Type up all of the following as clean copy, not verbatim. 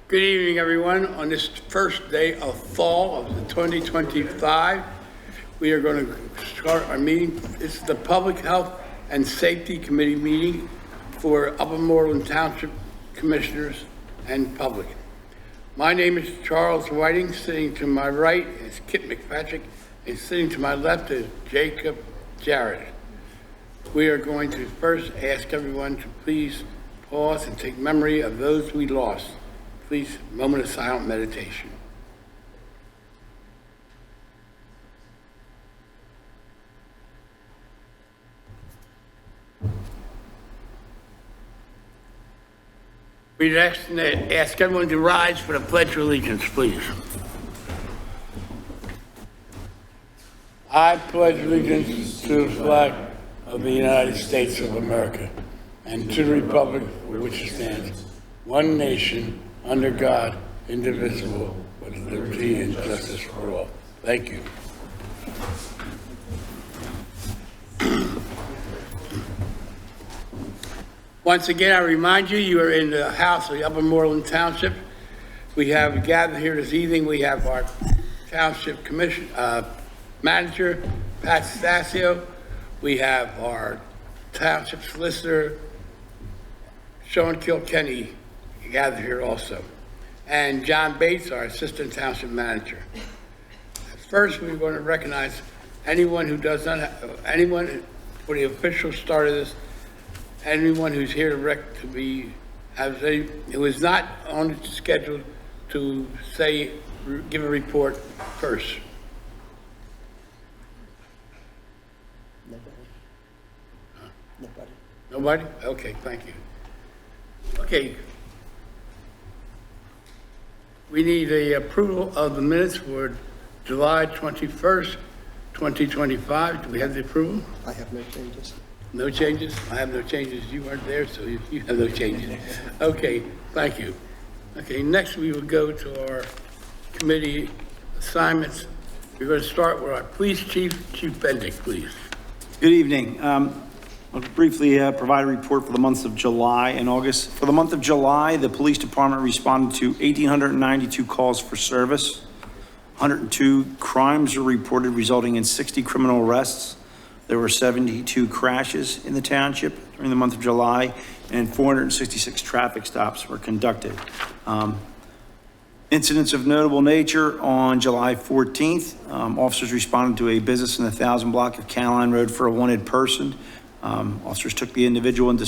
Good evening, everyone. On this first day of fall of the 2025, we are going to start our meeting. This is the Public Health and Safety Committee meeting for Upper Moreland Township Commissioners and public. My name is Charles Whiting. Sitting to my right is Kit McPatrick, and sitting to my left is Jacob Jarrett. We are going to first ask everyone to please pause and take memory of those we lost. Please, a moment of silent meditation. We'd ask everyone to rise for the Pledge of Allegiance, please. I pledge allegiance to the flag of the United States of America and to the republic for which it stands, one nation, under God, indivisible, with liberty and justice for all. Thank you. Once again, I remind you, you are in the house of the Upper Moreland Township. We have gathered here this evening. We have our Township Commission Manager, Pat Stasio. We have our Township Solicitor, Sean Kilkenny, gathered here also, and John Bates, our Assistant Township Manager. First, we're going to recognize anyone who does not have, anyone for the official start of this, anyone who's here who is not on the schedule to give a report first. Nobody? Okay, thank you. Okay. We need a approval of the minutes for July 21st, 2025. Do we have the approval? I have no changes. No changes? I have no changes. You weren't there, so you have no changes. Okay, thank you. Okay, next we will go to our committee assignments. We're going to start with our police chief, Chief Bendick, please. Good evening. I'll briefly provide a report for the months of July and August. For the month of July, the police department responded to 1,892 calls for service. 102 crimes were reported, resulting in 60 criminal arrests. There were 72 crashes in the township during the month of July, and 466 traffic stops were conducted. Incidents of notable nature: on July 14th, officers responded to a business in the 1000 block of Caroline Road for a wanted person. Officers took the individual into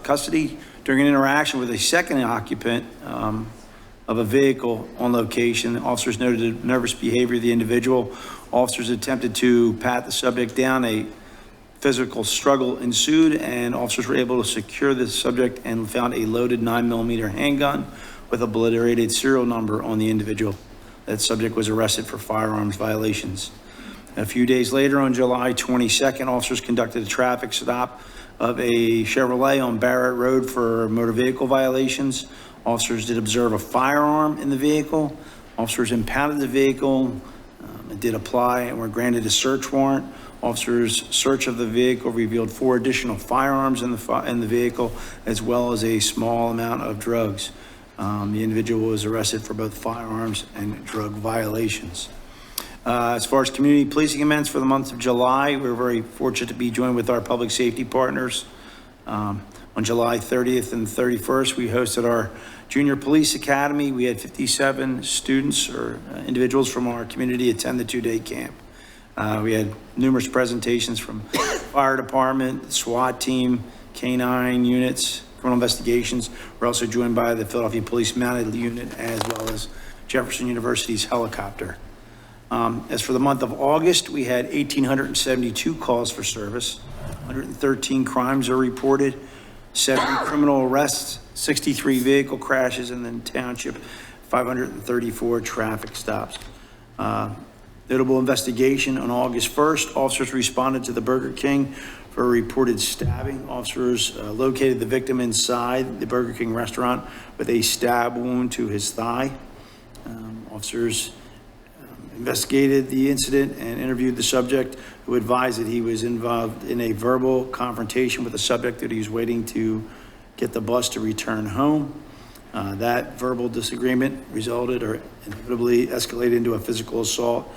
custody during an interaction with a second occupant of a vehicle on location. Officers noted the nervous behavior of the individual. Officers attempted to pat the subject down. A physical struggle ensued, and officers were able to secure the subject and found a loaded 9mm handgun with obliterated serial number on the individual. That subject was arrested for firearms violations. A few days later, on July 22nd, officers conducted a traffic stop of a Chevrolet on Barrett Road for motor vehicle violations. Officers did observe a firearm in the vehicle. Officers impounded the vehicle and did apply and were granted a search warrant. Officers' search of the vehicle revealed 4 additional firearms in the vehicle, as well as a small amount of drugs. The individual was arrested for both firearms and drug violations. As far as community policing events for the month of July, we're very fortunate to be joined with our public safety partners. On July 30th and 31st, we hosted our Junior Police Academy. We had 57 students or individuals from our community attend the 2-day camp. We had numerous presentations from fire department, SWAT team, K-9 units, criminal investigations. We're also joined by the Philadelphia Police Mounted Unit, as well as Jefferson University's helicopter. As for the month of August, we had 1,872 calls for service, 113 crimes are reported, 70 criminal arrests, 63 vehicle crashes in the township, 534 traffic stops. Notable investigation: on August 1st, officers responded to the Burger King for a reported stabbing. Officers located the victim inside the Burger King restaurant with a stab wound to his thigh. Officers investigated the incident and interviewed the subject, who advised that he was involved in a verbal confrontation with the subject, that he was waiting to get the bus to return home. That verbal disagreement resulted or inevitably escalated into a physical assault,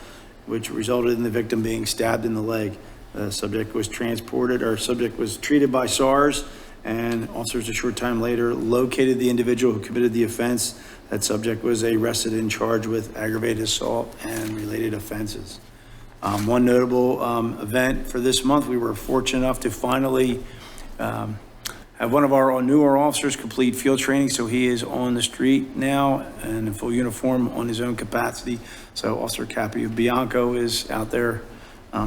which resulted in the victim being stabbed in the leg. The subject was treated by SARS, and officers a short time later located the individual who committed the offense. That subject was arrested and charged with aggravated assault and related offenses. One notable event for this month, we were fortunate enough to finally have one of our newer officers complete field training, so he is on the street now and in full uniform on his own capacity. So Officer Capio Bianco is out there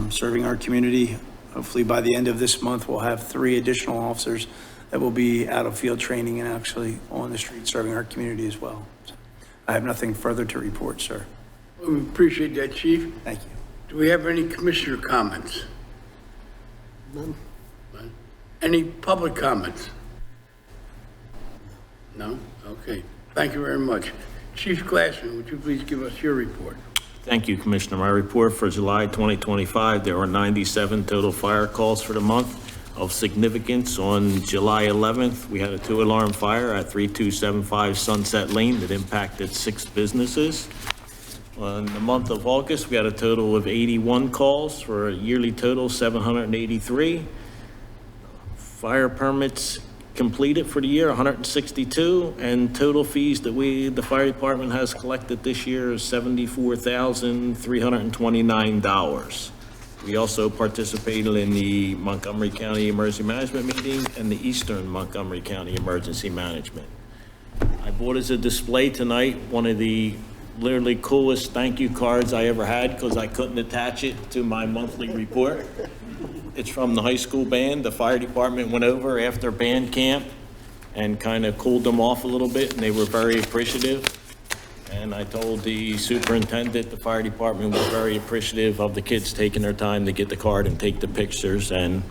serving our community. Hopefully by the end of this month, we'll have 3 additional officers that will be out of field training and actually on the street serving our community as well. So I have nothing further to report, sir. We appreciate that, Chief. Thank you. Do we have any commissioner comments? None. None. Any public comments? No? Okay. Thank you very much. Chief Glassman, would you please give us your report? Thank you, Commissioner. My report for July 2025, there were 97 total fire calls for the month. Of significance, on July 11th, we had a 2-alarm fire at 3275 Sunset Lane that impacted 6 businesses. In the month of August, we had a total of 81 calls for a yearly total 783. Fire permits completed for the year 162, and total fees that the fire department has collected this year is $74,329. We also participated in the Montgomery County Emergency Management meeting and the Eastern Montgomery County Emergency Management. I bought as a display tonight one of the literally coolest thank you cards I ever had because I couldn't attach it to my monthly report. It's from the high school band. The fire department went over after band camp and kind of cooled them off a little bit, and they were very appreciative. And I told the superintendent, the fire department was very appreciative of the kids taking their time to get the card and take the pictures, and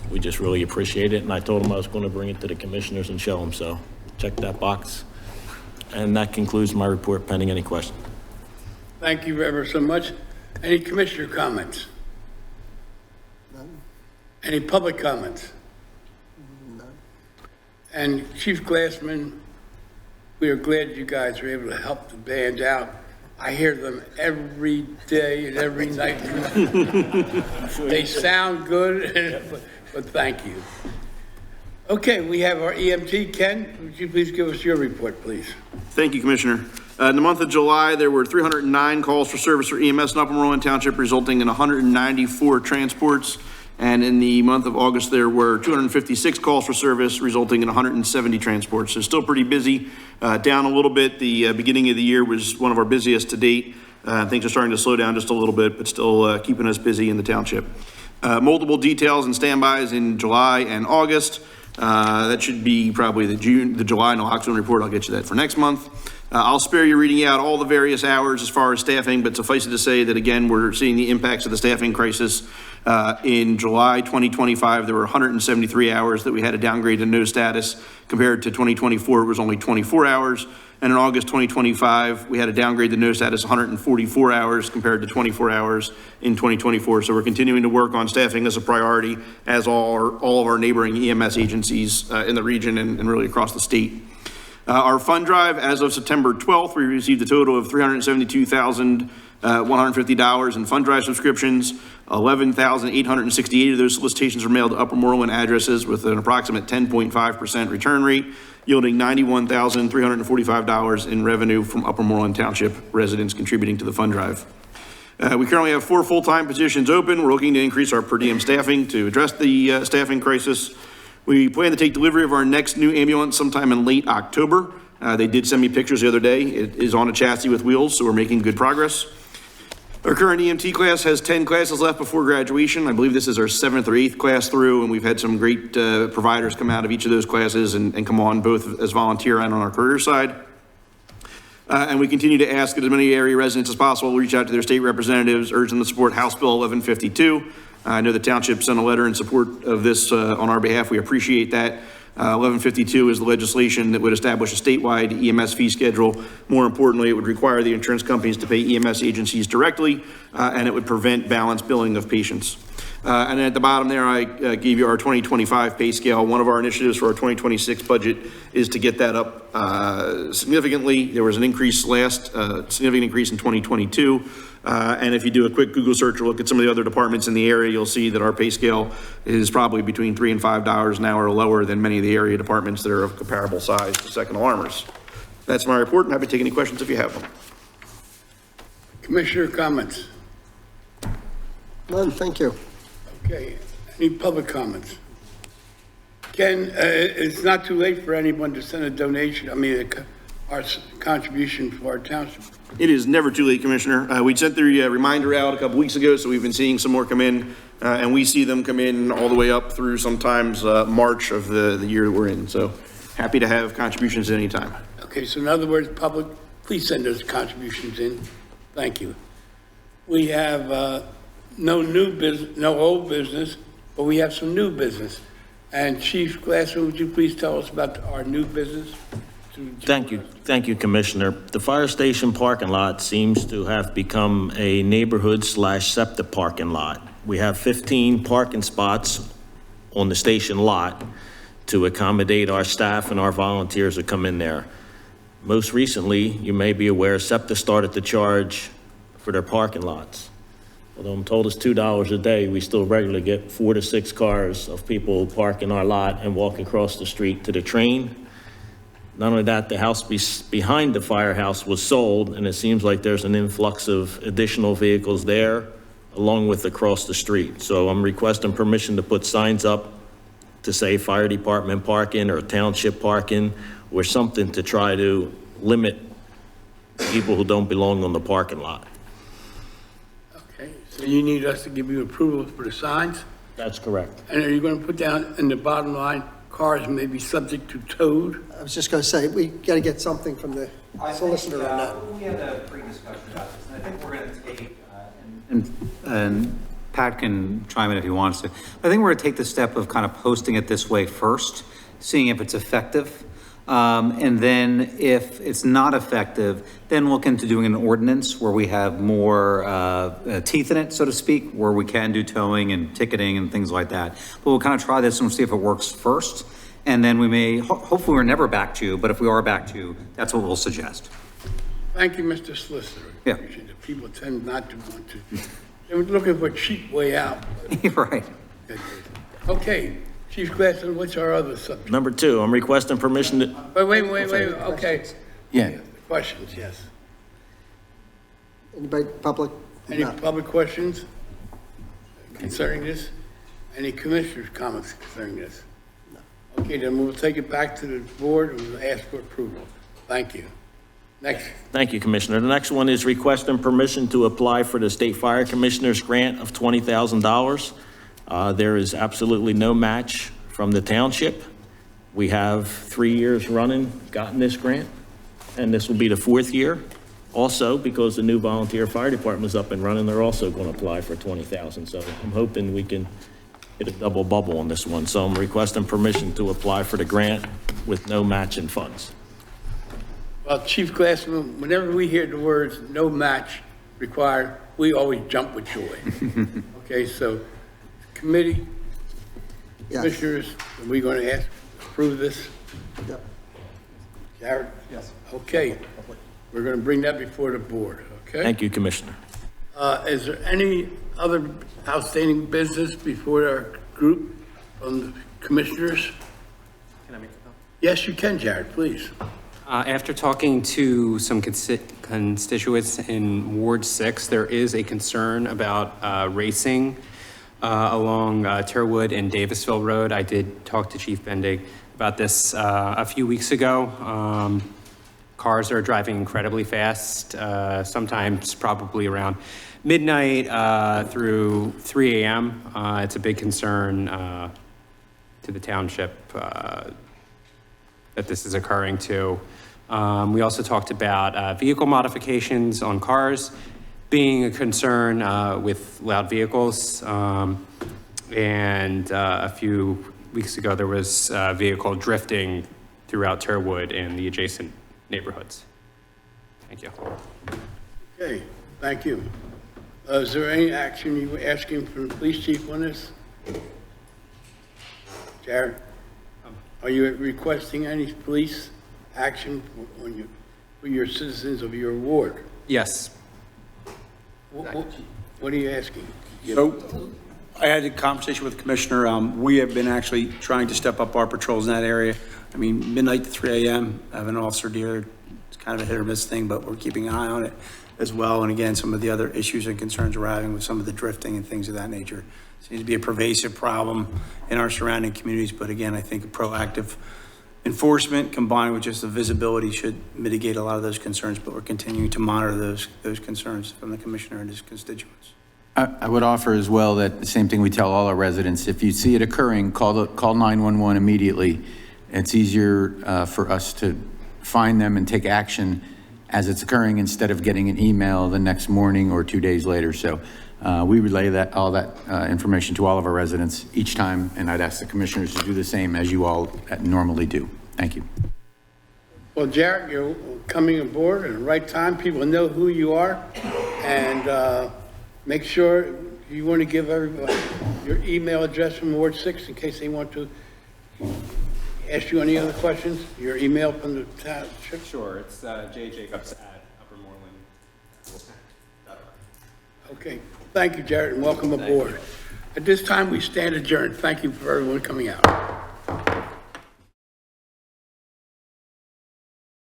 we just really appreciate it. And I told them I was going to bring it to the commissioners and show them, so check that box. And that concludes my report, pending any questions. Thank you ever so much. Any commissioner comments? None. Any public comments? None. And Chief Glassman, we are glad you guys are able to help the band out. I hear them every day and every night. They sound good, but thank you. Okay, we have our EMT. Ken, would you please give us your report, please? Thank you, Commissioner. In the month of July, there were 309 calls for service for EMS in Upper Moreland Township, resulting in 194 transports. And in the month of August, there were 256 calls for service, resulting in 170 transports. So still pretty busy, down a little bit. The beginning of the year was one of our busiest to date. Things are starting to slow down just a little bit, but still keeping us busy in the township. Multiple details and standbys in July and August. That should be probably the July naloxone report. I'll get you that for next month. I'll spare you reading out all the various hours as far as staffing, but suffice it to say that, again, we're seeing the impacts of the staffing crisis. In July 2025, there were 173 hours that we had a downgrade to no status. Compared to 2024, it was only 24 hours. And in August 2025, we had a downgrade to no status, 144 hours compared to 24 hours in 2024. So we're continuing to work on staffing as a priority, as all of our neighboring EMS agencies in the region and really across the state. Our fund drive, as of September 12th, we received a total of $372,150 in fund drive subscriptions. 11,868 of those solicitations were mailed to Upper Moreland addresses with an approximate 10.5% return rate, yielding $91,345 in revenue from Upper Moreland Township residents contributing to the fund drive. We currently have 4 full-time positions open. We're looking to increase our per diem staffing to address the staffing crisis. We plan to take delivery of our next new ambulance sometime in late October. They did send me pictures the other day. It is on a chassis with wheels, so we're making good progress. Our current EMT class has 10 classes left before graduation. I believe this is our 7th or 8th class through, and we've had some great providers come out of each of those classes and come on both as volunteer and on our career side. And we continue to ask that as many area residents as possible reach out to their state representatives, urge them to support House Bill 1152. I know the township sent a letter in support of this on our behalf. We appreciate that. 1152 is the legislation that would establish a statewide EMS fee schedule. More importantly, it would require the insurance companies to pay EMS agencies directly, and it would prevent balanced billing of patients. And then at the bottom there, I gave you our 2025 pay scale. One of our initiatives for our 2026 budget is to get that up significantly. There was an increase significant increase in 2022. And if you do a quick Google search or look at some of the other departments in the area, you'll see that our pay scale is probably between $3 and $5 an hour lower than many of the area departments that are of comparable size to Second Alarmers. That's my report, and happy to take any questions if you have them. Commissioner comments? None, thank you. Okay, any public comments? Ken, it's not too late for anyone to send a donation, our contribution for our township. It is never too late, Commissioner. We sent the reminder out a couple weeks ago, so we've been seeing some more come in, and we see them come in all the way up through sometimes March of the year that we're in. So happy to have contributions at any time. Okay, so in other words, public, please send those contributions in. Thank you. We have no new business, no old business, but we have some new business. And Chief Glassman, would you please tell us about our new business? Thank you, Commissioner. The fire station parking lot seems to have become a neighborhood/SEPTA parking lot. We have 15 parking spots on the station lot to accommodate our staff and our volunteers that come in there. Most recently, you may be aware, SEPTA started to charge for their parking lots. Although I'm told it's $2 a day, we still regularly get 4 to 6 cars of people parking our lot and walking across the street to the train. Not only that, the house behind the firehouse was sold, and it seems like there's an influx of additional vehicles there, along with across the street. So I'm requesting permission to put signs up to say fire department parking or township parking, or something to try to limit people who don't belong on the parking lot. Okay, so you need us to give you approval for the signs? That's correct. And are you going to put down in the bottom line, cars may be subject to towed? I was just going to say, we got to get something from the solicitor on that. We had a pre-discussion about this, and I think we're going to take, and Pat can chime in if he wants to. I think we're going to take the step of kind of posting it this way first, seeing if it's effective. And then if it's not effective, then look into doing an ordinance where we have more teeth in it, so to speak, where we can do towing and ticketing and things like that. But we'll kind of try this and we'll see if it works first. And then we may, hopefully we're never back to you, but if we are back to you, that's what we'll suggest. Thank you, Mr. Solicitor. Yeah. The people tend not to want to. They're looking for a cheap way out. You're right. Okay, Chief Glassman, what's our other subject? Number 2, I'm requesting permission to, Wait, okay. yeah. Questions, yes. Anybody, public? Any No. public questions concerning this? Any commissioners' comments concerning this? No. Okay, then we'll take it back to the board and we'll ask for approval. Thank you. Next. Thank you, Commissioner. The next one is requesting permission to apply for the State Fire Commissioner's grant of $20,000. There is absolutely no match from the township. We have 3 years running, gotten this grant, and this will be the 4th year. Also, because the new volunteer fire department is up and running, they're also going to apply for $20,000. So I'm hoping we can hit a double bubble on this one. So I'm requesting permission to apply for the grant with no matching funds. Well, Chief Glassman, whenever we hear the words "no match required," we always jump with joy. Okay, so committee, Yes. commissioners, are we going to approve this? Yep. Jared? Yes. Okay, we're going to bring that before the board, okay? Thank you, Commissioner. Is there any other outstanding business before our group from the commissioners? Can I make a comment? Yes, you can, Jared, please. After talking to some constituents in Ward 6, there is a concern about racing along Terwood and Davisville Road. I did talk to Chief Bendig about this a few weeks ago. Cars are driving incredibly fast, sometimes probably around midnight through 3 a.m. It's a big concern to the township that this is occurring to. We also talked about vehicle modifications on cars being a concern with loud vehicles. And a few weeks ago, there was a vehicle drifting throughout Terwood and the adjacent neighborhoods. Thank you. Okay, thank you. Is there any action you were asking from the police chief on this? Jared? Are you requesting any police action for your citizens of your ward? Yes. What are you asking? So I had a conversation with the commissioner. We have been actually trying to step up our patrols in that area. I mean, midnight to 3 a.m., I have an officer there. It's kind of a hit or miss thing, but we're keeping an eye on it as well. And again, some of the other issues and concerns we're having with some of the drifting and things of that nature seems to be a pervasive problem in our surrounding communities. But again, I think a proactive enforcement combined with just the visibility should mitigate a lot of those concerns, but we're continuing to monitor those concerns from the commissioner and his constituents. I would offer as well that the same thing we tell all our residents, if you see it occurring, call 911 immediately. It's easier for us to find them and take action as it's occurring instead of getting an email the next morning or 2 days later. So we relay all that information to all of our residents each time, and I'd ask the commissioners to do the same as you all normally do. Thank you. Well, Jared, you're coming aboard at the right time. People know who you are. And make sure you want to give everybody your email address from Ward 6 in case they want to ask you any other questions. Your email from the township. Sure, it's jjacobs@uppermoreland.org. Okay. Thank you, Jared, and welcome aboard. At this time, we stand adjourned. Thank you for everyone coming out.